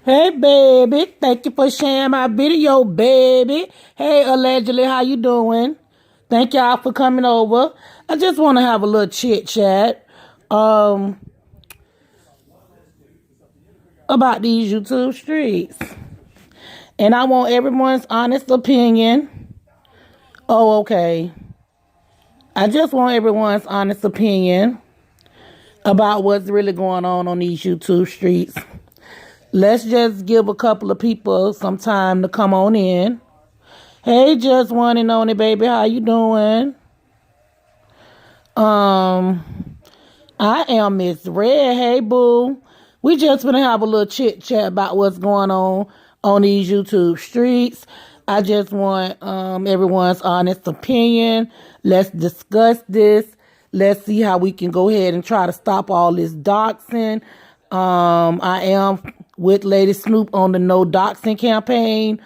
Hey, baby. Thank you for sharing my video, baby. Hey, allegedly, how you doing? Thank y'all for coming over. I just want to have a little chit chat about these YouTube streets. And I want everyone's honest opinion. Oh, okay. I just want everyone's honest opinion about what's really going on these YouTube streets. Let's just give a couple of people some time to come on in. Hey, just one and only, baby. How you doing? I am Miss Red. Hey, boo. We just gonna have a little chit chat about what's going on these YouTube streets. I just want everyone's honest opinion. Let's discuss this. Let's see how we can go ahead and try to stop all this doxing. I am with Lady Snoop on the No Doxing campaign.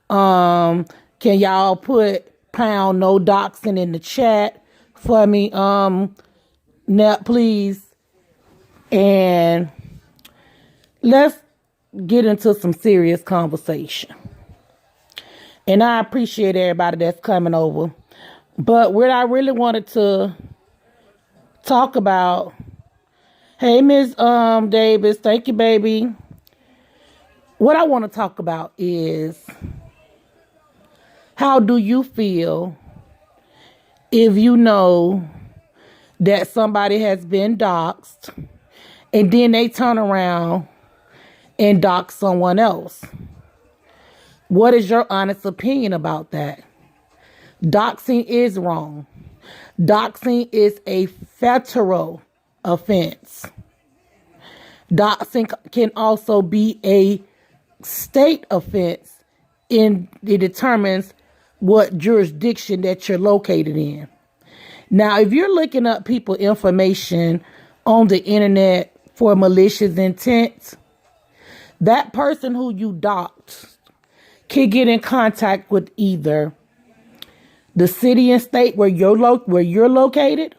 Can y'all put pound no doxing in the chat for me? Now, please. And let's get into some serious conversation. And I appreciate everybody that's coming over. But what I really wanted to talk about, hey, Miss Davis, thank you, baby. What I want to talk about is, how do you feel if you know that somebody has been doxxed and then they turn around and dox someone else? What is your honest opinion about that? Doxing is wrong. Doxing is a federal offense. Doxing can also be a state offense, and it determines what jurisdiction that you're located in. Now, if you're looking up people information on the internet for malicious intent, that person who you doxed can get in contact with either the city and state where you're located,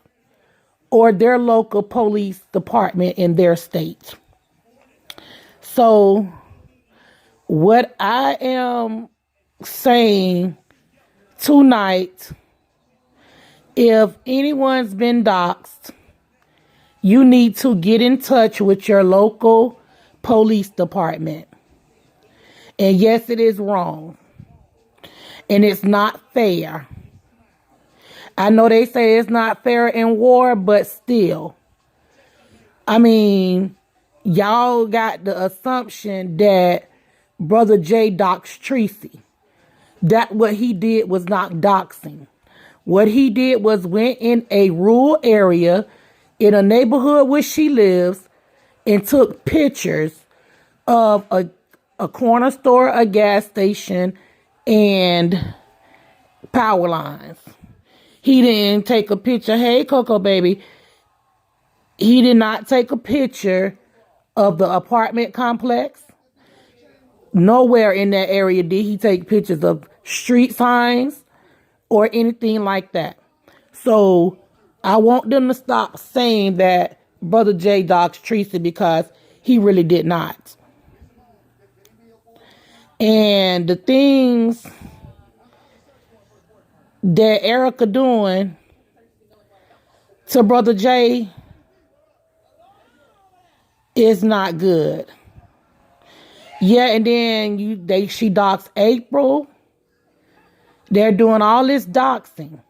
or their local police department in their state. So what I am saying tonight, if anyone's been doxxed, you need to get in touch with your local police department. And yes, it is wrong. And it's not fair. I know they say it's not fair in war, but still. I mean, y'all got the assumption that Brother J doxed Tracy. That what he did was not doxing. What he did was went in a rural area in a neighborhood where she lives and took pictures of a corner store, a gas station, and power lines. He didn't take a picture. Hey, Coco baby. He did not take a picture of the apartment complex. Nowhere in that area did he take pictures of street signs or anything like that. So I want them to stop saying that Brother J doxed Tracy, because he really did not. And the things that Erica doing to Brother J is not good. Yeah, and then she doxed April. They're doing all this doxing,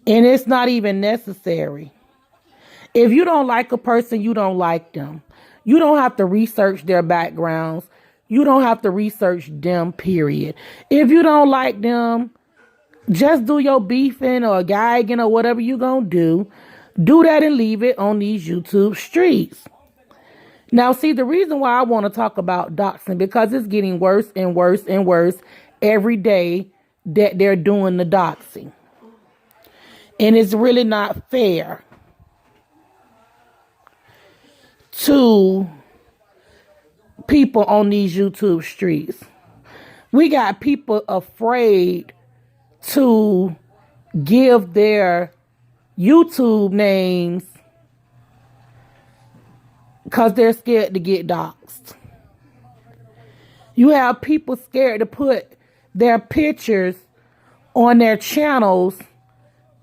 and it's not even necessary. If you don't like a person, you don't like them. You don't have to research their backgrounds. You don't have to research them, period. If you don't like them, just do your beefing or gagging or whatever you gonna do. Do that and leave it on these YouTube streets. Now, see, the reason why I want to talk about doxing, because it's getting worse and worse and worse every day that they're doing the doxing. And it's really not fair to people on these YouTube streets. We got people afraid to give their YouTube names because they're scared to get doxxed. You have people scared to put their pictures on their channels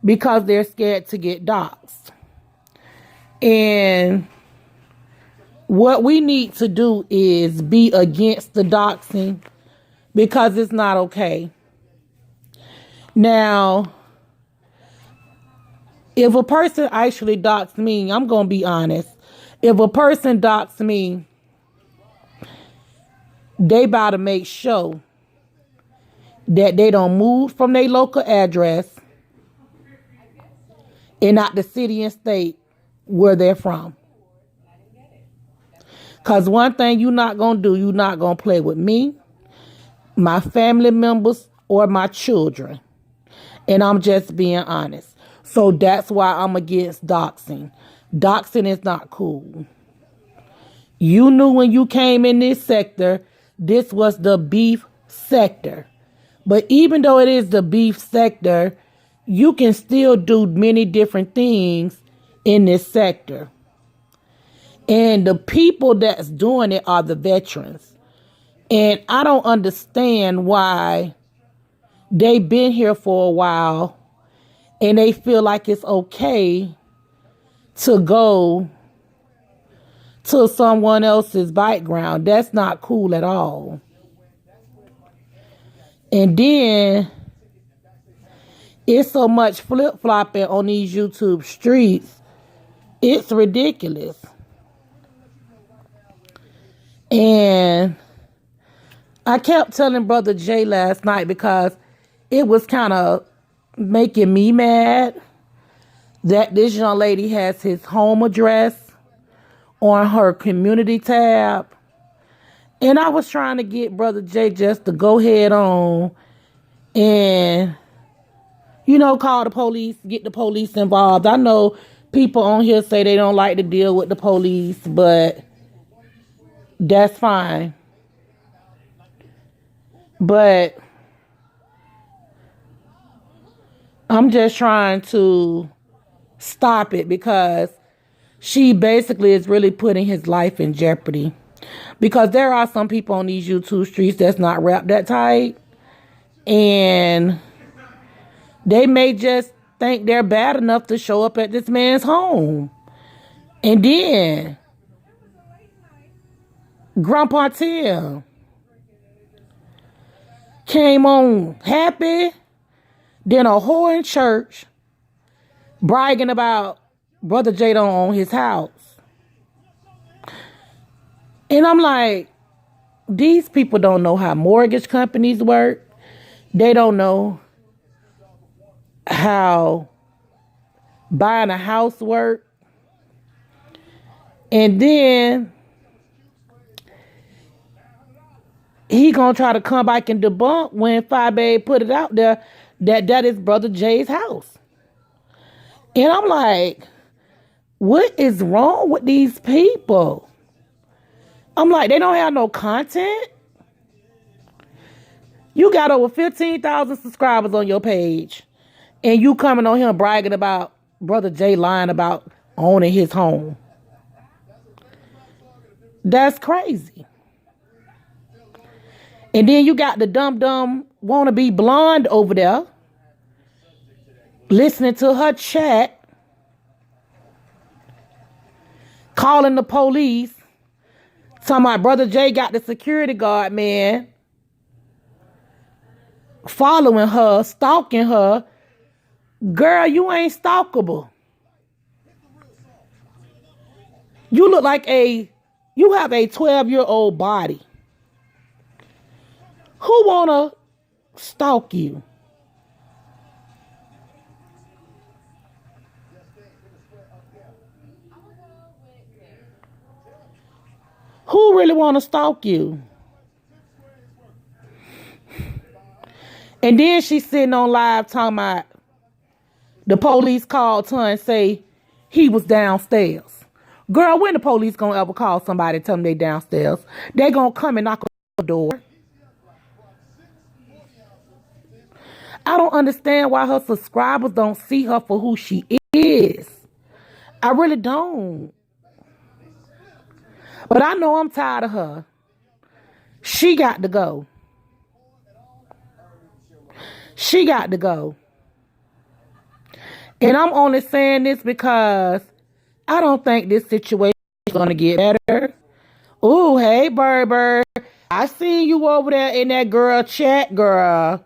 because they're scared to get doxxed. And what we need to do is be against the doxing because it's not okay. Now, if a person actually doxed me, I'm going to be honest. If a person doxed me, they about to make sure that they don't move from their local address and not the city and state where they're from. Because one thing you're not going to do, you're not going to play with me, my family members, or my children. And I'm just being honest. So that's why I'm against doxing. Doxing is not cool. You knew when you came in this sector, this was the beef sector. But even though it is the beef sector, you can still do many different things in this sector. And the people that's doing it are the veterans. And I don't understand why they've been here for a while and they feel like it's okay to go to someone else's background. That's not cool at all. And then it's so much flip-flopping on these YouTube streets. It's ridiculous. And I kept telling Brother Jay last night because it was kind of making me mad that this young lady has his home address on her community tab. And I was trying to get Brother Jay just to go head on and, call the police, get the police involved. I know people on here say they don't like to deal with the police, but that's fine. But I'm just trying to stop it because she basically is really putting his life in jeopardy. Because there are some people on these YouTube streets that's not wrapped that tight. And they may just think they're bad enough to show up at this man's home. And then Grandpa Tim came on happy, then a whore in church, bragging about Brother Jay don't own his house. And I'm like, these people don't know how mortgage companies work. They don't know how buying a house work. And then he gonna try to come back and debunk when Fabe put it out there that is Brother Jay's house. And I'm like, what is wrong with these people? I'm like, they don't have no content. You got over 15,000 subscribers on your page. And you coming on here bragging about Brother Jay lying about owning his home. That's crazy. And then you got the dumb wannabe blonde over there listening to her chat, calling the police, talking about Brother Jay got the security guard man following her, stalking her. Girl, you ain't stalkable. You look like you have a 12-year-old body. Who wanna stalk you? Who really wanna stalk you? And then she's sitting on live talking about the police called her and say he was downstairs. Girl, when the police gonna ever call somebody and tell them they downstairs? They gonna come and knock on the door. I don't understand why her subscribers don't see her for who she is. I really don't. But I know I'm tired of her. She got to go. She got to go. And I'm only saying this because I don't think this situation is going to get better. Ooh, hey, Bird. I seen you over there in that girl chat, girl.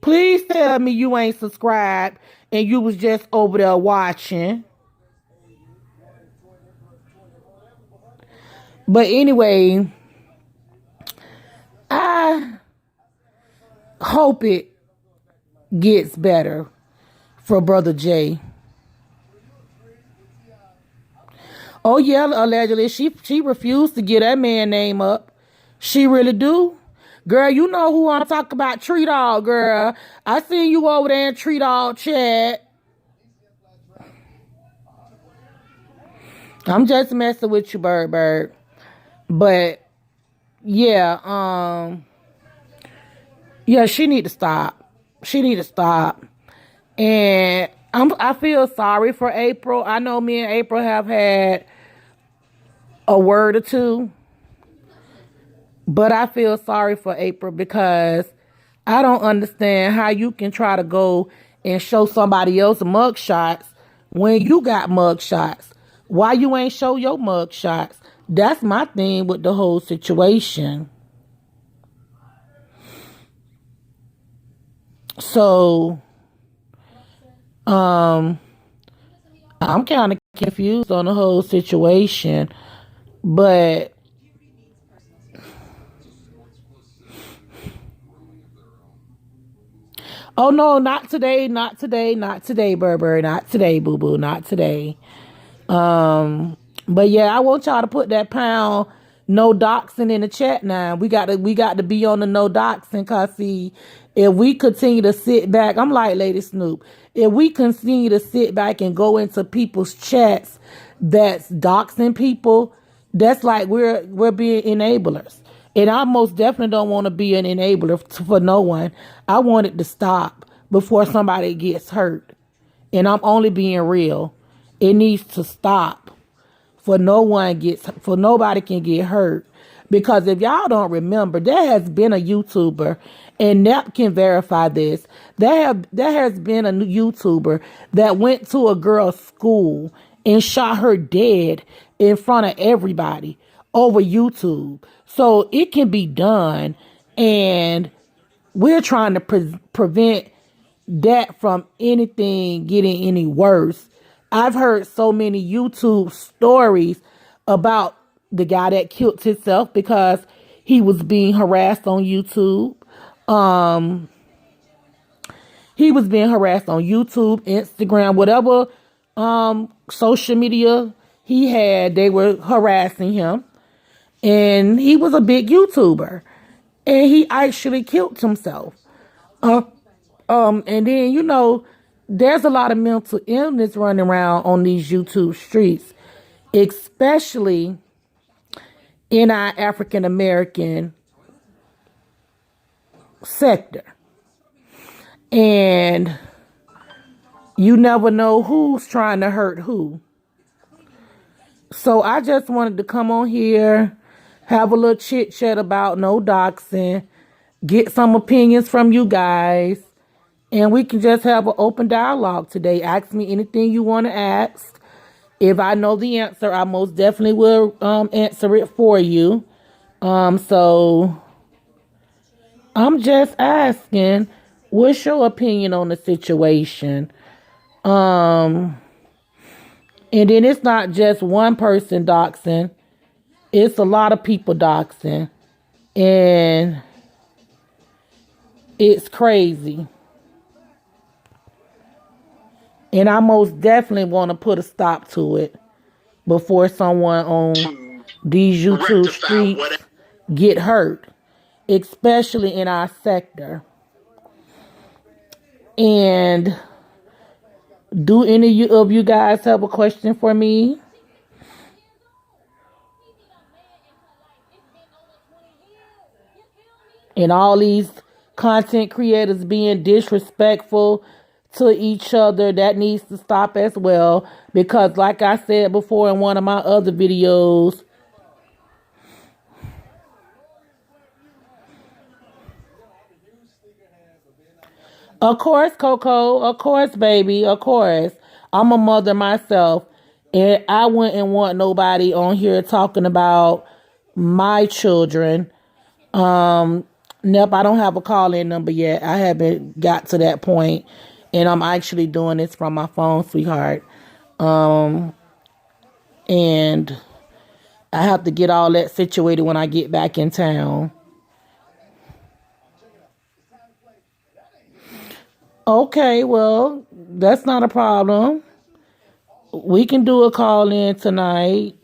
Please tell me you ain't subscribed and you was just over there watching. But anyway, I hope it gets better for Brother Jay. Oh yeah, allegedly she refused to get that man name up. She really do. Girl, you know who I'm talking about. Treat all, girl. I seen you over there in Treat all chat. I'm just messing with you, Bird. But yeah, yeah, she need to stop. She need to stop. And I feel sorry for April. I know me and April have had a word or two. But I feel sorry for April because I don't understand how you can try to go and show somebody else mug shots when you got mug shots. Why you ain't show your mug shots? That's my thing with the whole situation. So, I'm kind of confused on the whole situation, but oh no, not today, Burberry, not today, boo boo, not today. But yeah, I want y'all to put that pound no doxing in the chat now. We got to be on the no doxing, cause see, if we continue to sit back, I'm like Lady Snoop. If we continue to sit back and go into people's chats that's doxing people, that's like we're being enablers. And I most definitely don't want to be an enabler for no one. I want it to stop before somebody gets hurt. And I'm only being real. It needs to stop for nobody can get hurt. Because if y'all don't remember, there has been a YouTuber, and Nep can verify this. There has been a YouTuber that went to a girl's school and shot her dead in front of everybody over YouTube. So it can be done, and we're trying to prevent that from anything getting any worse. I've heard so many YouTube stories about the guy that killed himself because he was being harassed on YouTube. He was being harassed on YouTube, Instagram, whatever social media he had, they were harassing him. And he was a big YouTuber. And he actually killed himself. And then, you know, there's a lot of mental illness running around on these YouTube streets, especially in our African American sector. And you never know who's trying to hurt who. So I just wanted to come on here, have a little chit chat about no doxing, get some opinions from you guys, and we can just have an open dialogue today. Ask me anything you want to ask. If I know the answer, I most definitely will answer it for you. So I'm just asking, what's your opinion on the situation? And then it's not just one person doxing. It's a lot of people doxing. And it's crazy. And I most definitely want to put a stop to it before someone on these YouTube streets get hurt, especially in our sector. And do any of you guys have a question for me? And all these content creators being disrespectful to each other, that needs to stop as well. Because like I said before in one of my other videos, Of course, Coco. Of course, baby. Of course. I'm a mother myself. And I wouldn't want nobody on here talking about my children. Nope, I don't have a call-in number yet. I haven't got to that point. And I'm actually doing this from my phone, sweetheart. And I have to get all that situated when I get back in town. Okay, well, that's not a problem. We can do a call in tonight.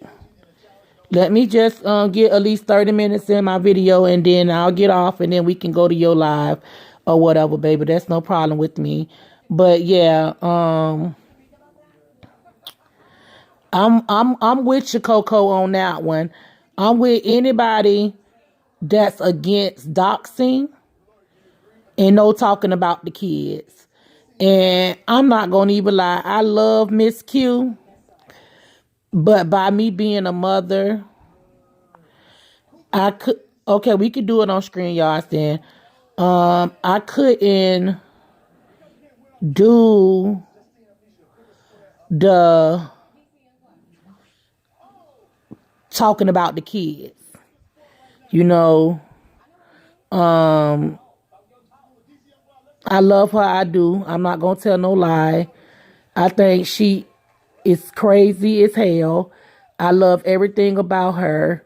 Let me just get at least 30 minutes in my video and then I'll get off and then we can go to your live or whatever, baby. That's no problem with me. But yeah, I'm with you, Coco, on that one. I'm with anybody that's against doxing and no talking about the kids. And I'm not gonna even lie, I love Miss Q, but by me being a mother, I could okay, we could do it on screen, y'all. Then I couldn't do the talking about the kids. You know, I love her, I do. I'm not gonna tell no lie. I think she is crazy as hell. I love everything about her,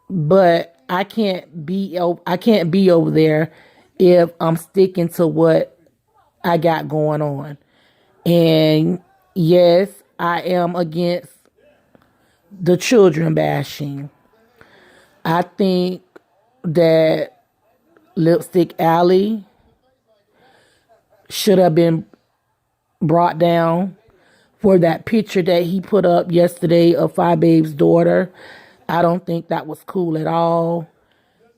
but I can't be over there if I'm sticking to what I got going on. And yes, I am against the children bashing. I think that Lipstick Alley should have been brought down for that picture that he put up yesterday of Five Babe's daughter. I don't think that was cool at all.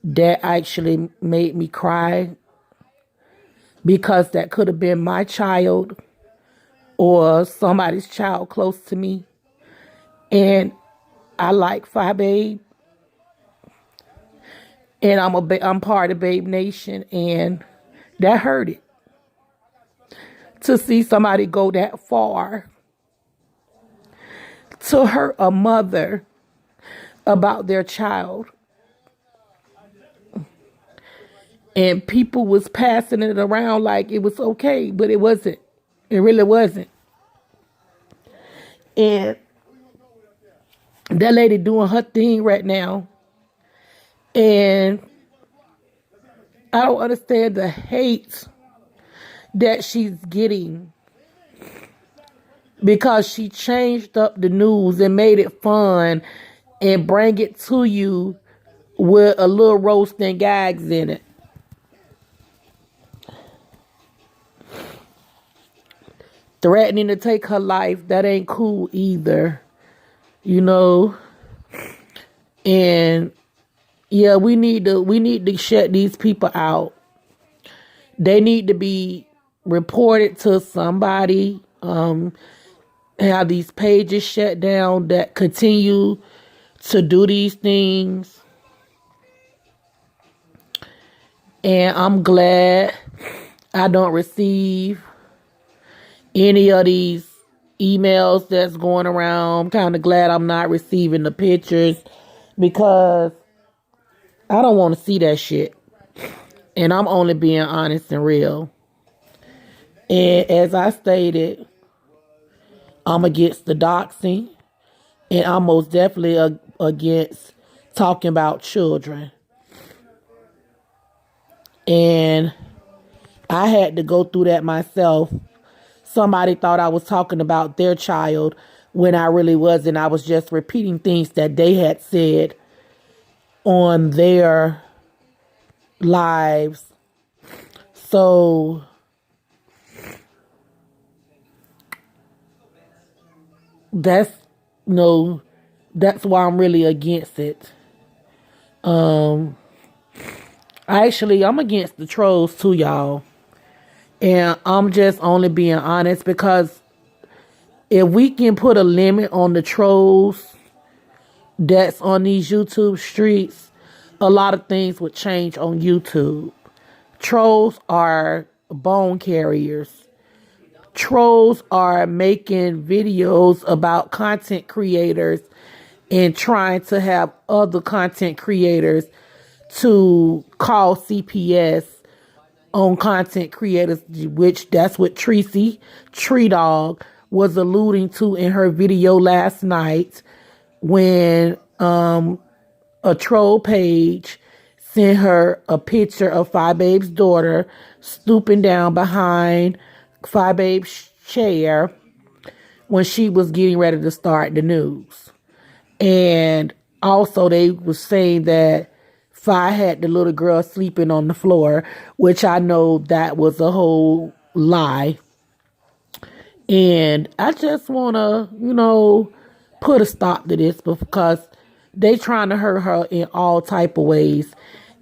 That actually made me cry because that could have been my child or somebody's child close to me. And I like Five Babe. And I'm part of Babe Nation. And that hurt it. To see somebody go that far to hurt a mother about their child. And people was passing it around like it was okay, but it wasn't. It really wasn't. And that lady doing her thing right now. And I don't understand the hate that she's getting because she changed up the news and made it fun and bring it to you with a little roast and gags in it. Threatening to take her life, that ain't cool either. You know? And yeah, we need to shut these people out. They need to be reported to somebody. Have these pages shut down that continue to do these things. And I'm glad I don't receive any of these emails that's going around. I'm kind of glad I'm not receiving the pictures because I don't want to see that shit. And I'm only being honest and real. And as I stated, I'm against the doxing. And I'm most definitely against talking about children. And I had to go through that myself. Somebody thought I was talking about their child when I really wasn't. I was just repeating things that they had said on their lives. So that's that's why I'm really against it. I'm against the trolls too, y'all. And I'm just only being honest because if we can put a limit on the trolls that's on these YouTube streets, a lot of things would change on YouTube. Trolls are bone carriers. Trolls are making videos about content creators and trying to have other content creators to call CPS on content creators, which that's what Tracy Tree Dog was alluding to in her video last night when a troll page sent her a picture of Fi Babe's daughter stooping down behind Fi Babe's chair when she was getting ready to start the news. And also they was saying that Fi had the little girl sleeping on the floor, which I know that was a whole lie. And I just want to, put a stop to this because they trying to hurt her in all type of ways.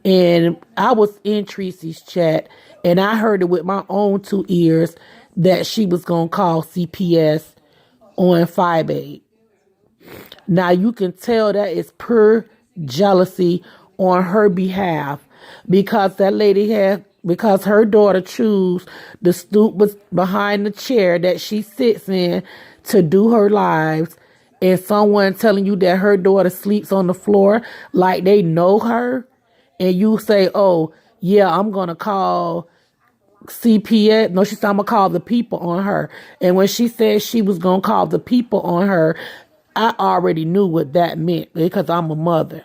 And I was in Tracy's chat and I heard it with my own two ears that she was going to call CPS on Fi Babe. Now you can tell that is pure jealousy on her behalf because because her daughter chose to stoop behind the chair that she sits in to do her lives, and someone telling you that her daughter sleeps on the floor like they know her, and you say, oh yeah, I'm gonna call CPS. No, she said, I'm gonna call the people on her. And when she said she was gonna call the people on her, I already knew what that meant because I'm a mother.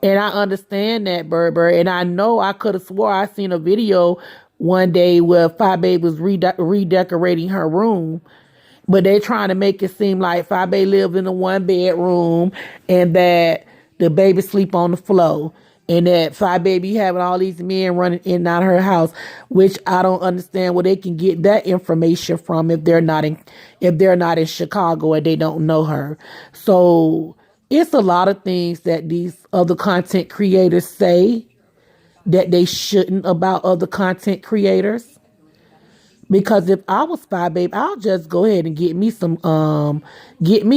And I understand that, Berber. And I know I could have swore I seen a video one day where Fi Babe was redecorating her room. But they're trying to make it seem like Fi Babe lives in a one bedroom and that the baby sleep on the floor. And that Fi Babe having all these men running in and out of her house, which I don't understand where they can get that information from if they're not in Chicago and they don't know her. So it's a lot of things that these other content creators say that they shouldn't about other content creators. Because if I was Fi Babe, I'll just go ahead and get me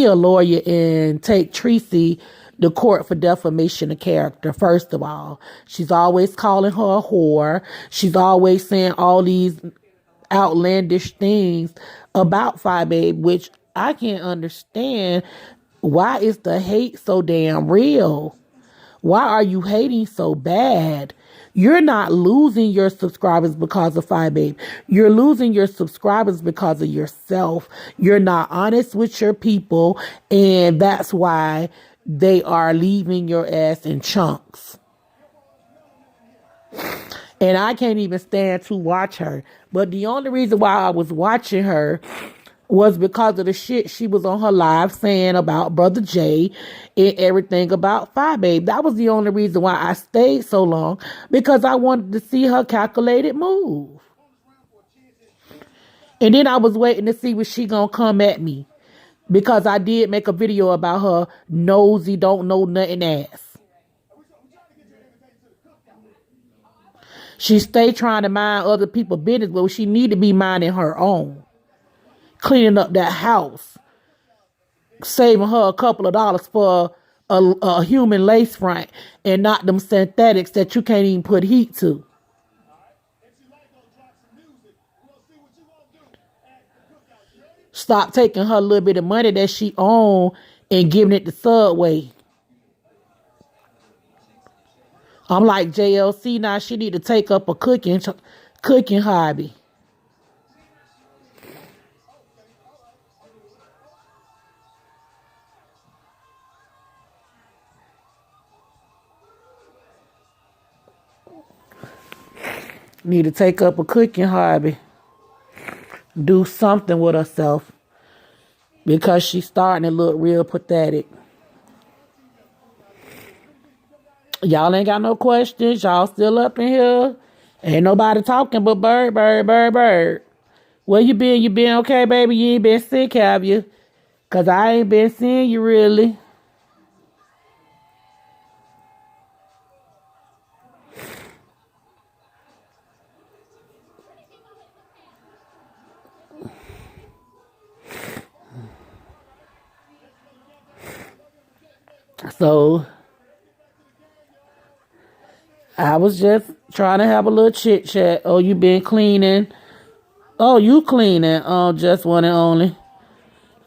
a lawyer and take Tracy to court for defamation of character. First of all, she's always calling her a whore. She's always saying all these outlandish things about Fi Babe, which I can't understand. Why is the hate so damn real? Why are you hating so bad? You're not losing your subscribers because of Fi Babe. You're losing your subscribers because of yourself. You're not honest with your people, and that's why they are leaving your ass in chunks. And I can't even stand to watch her. But the only reason why I was watching her was because of the shit she was on her live saying about Brother Jay and everything about Fi Babe. That was the only reason why I stayed so long, because I wanted to see her calculated move. And then I was waiting to see what she gonna come at me, because I did make a video about her nosy, don't know nothing ass. She stay trying to mind other people's business, but she need to be minding her own. Cleaning up that house, saving her a couple of dollars for a human lace front and not them synthetics that you can't even put heat to. Stop taking her little bit of money that she own and giving it to Subway. I'm like JLC now. She need to take up a cooking hobby. Need to take up a cooking hobby. Do something with herself, because she's starting to look real pathetic. Y'all ain't got no questions. Y'all still up in here. Ain't nobody talking but bird, bird, bird, bird. Where you been? You been okay, baby? You ain't been sick, have you? Because I ain't been seeing you really. So I was just trying to have a little chit chat. Oh, you been cleaning? Oh, you cleaning? Oh, just one and only.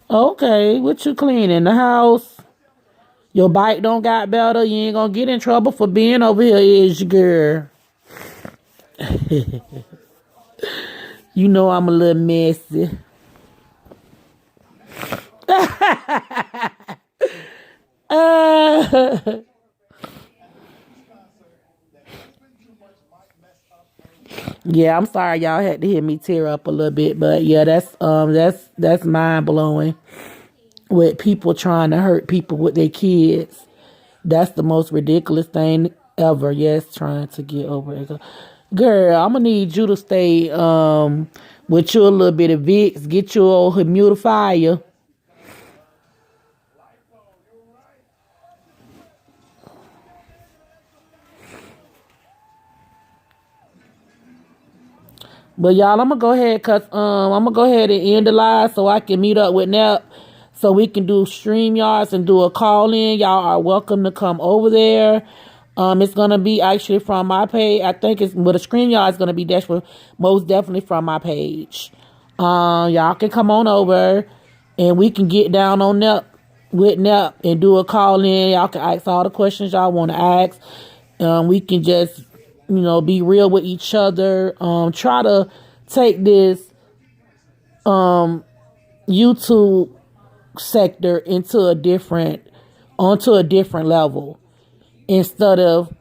Okay, what you cleaning? The house? Your bike don't got better. You ain't gonna get in trouble for being over here, is your girl? You know I'm a little messy. uh, yeah, I'm sorry y'all had to hear me tear up a little bit, but yeah, that's mind blowing. With people trying to hurt people with their kids, that's the most ridiculous thing ever. Yes, trying to get over it. Girl, I'm gonna need you to stay with you a little bit of Vicks, get your old humidifier. But y'all, I'm gonna go ahead cause I'm gonna go ahead and end the live so I can meet up with Nep so we can do StreamYards and do a call in. Y'all are welcome to come over there. It's gonna be actually from my page. I think it's but a StreamYard is gonna be most definitely from my page. Y'all can come on over and we can get down on Nep with Nep and do a call in. Y'all can ask all the questions y'all want to ask. We can just be real with each other. Try to take this YouTube sector onto a different level instead of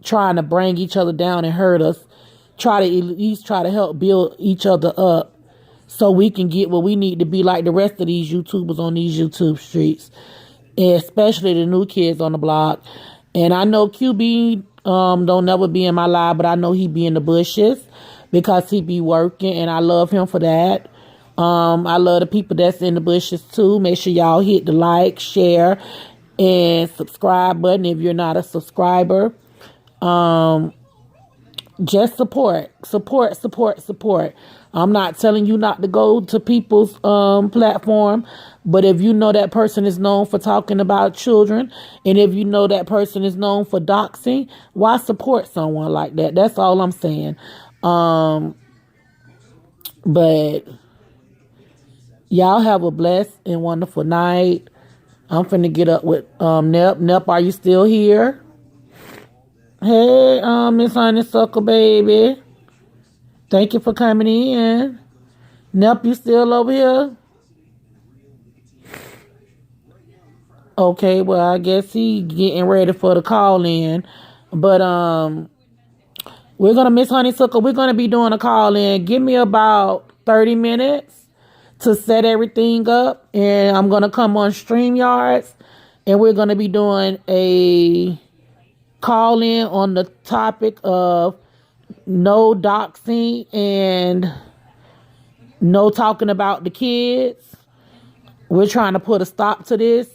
trying to bring each other down and hurt us. Try to at least try to help build each other up so we can get what we need to be like the rest of these YouTubers on these YouTube streets, and especially the new kids on the block. And I know QB don't never be in my live, but I know he be in the bushes because he be working, and I love him for that. I love the people that's in the bushes too. Make sure y'all hit the like, share, and subscribe button if you're not a subscriber. Just support. I'm not telling you not to go to people's platform, but if you know that person is known for talking about children, and if you know that person is known for doxing, why support someone like that? That's all I'm saying. But y'all have a blessed and wonderful night. I'm finna get up with Nep. Nep, are you still here? Hey, Miss Honeysuckle baby. Thank you for coming in. Nep, you still over here? Okay, well, I guess he getting ready for the call in. But we're gonna Miss Honeysuckle, we're gonna be doing a call in. Give me about 30 minutes to set everything up, and I'm gonna come on StreamYards, and we're gonna be doing a call in on the topic of no doxing and no talking about the kids. We're trying to put a stop to this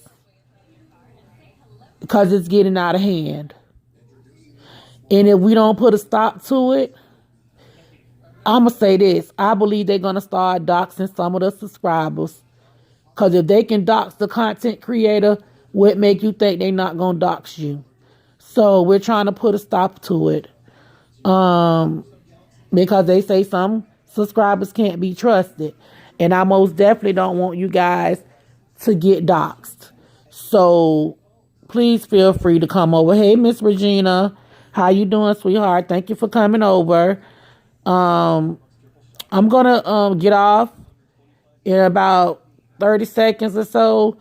because it's getting out of hand. And if we don't put a stop to it, I'm going to say this. I believe they're going to start doxing some of the subscribers. Because if they can dox the content creator, what make you think they're not going to dox you? So we're trying to put a stop to it. Because they say some subscribers can't be trusted. And I most definitely don't want you guys to get doxed. So please feel free to come over. Hey, Miss Regina. How you doing, sweetheart? Thank you for coming over. I'm going to get off in about 30 seconds or so.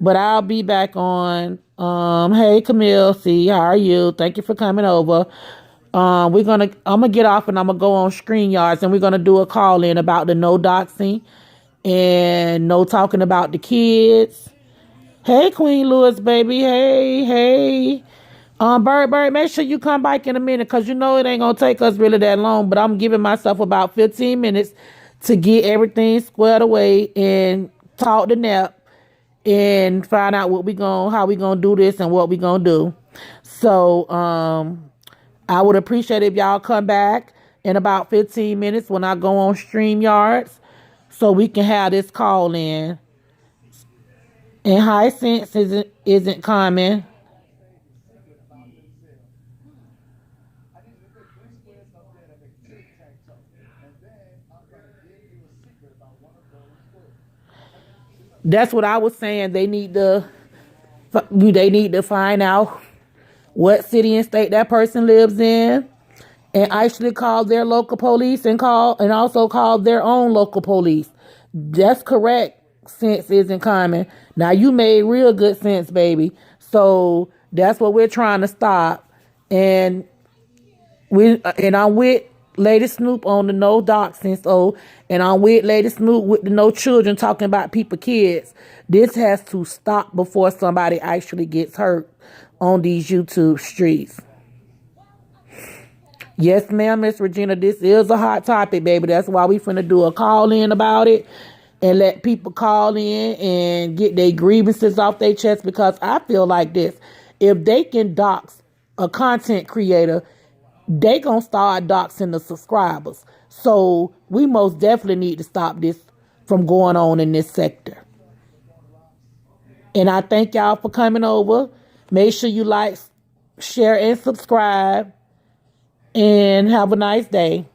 But I'll be back on. Hey, Camille. See, how are you? Thank you for coming over. I'm gonna get off and I'm gonna go on StreamYards and we're gonna do a call in about the no doxing and no talking about the kids. Hey, Queen Lewis, baby. Hey. Bird, make sure you come back in a minute because you know it ain't gonna take us really that long. But I'm giving myself about 15 minutes to get everything squared away and talk to Nep and find out how we gonna do this and what we gonna do. So, I would appreciate if y'all come back in about 15 minutes when I go on StreamYards so we can have this call in. And Hyacinth isn't coming. That's what I was saying. They need to find out what city and state that person lives in, and actually call their local police and also call their own local police. That's correct. Sense isn't common. Now you made real good sense, baby. So that's what we're trying to stop. And I'm with Lady Snoop on the no doxing. And I'm with Lady Snoop with the no children talking about people kids. This has to stop before somebody actually gets hurt on these YouTube streets. Yes, ma'am, Miss Regina, this is a hot topic, baby. That's why we finna do a call in about it and let people call in and get their grievances off their chest, because I feel like this. If they can dox a content creator, they gonna start doxing the subscribers. So we most definitely need to stop this from going on in this sector. And I thank y'all for coming over. Make sure you like, share, and subscribe. And have a nice day.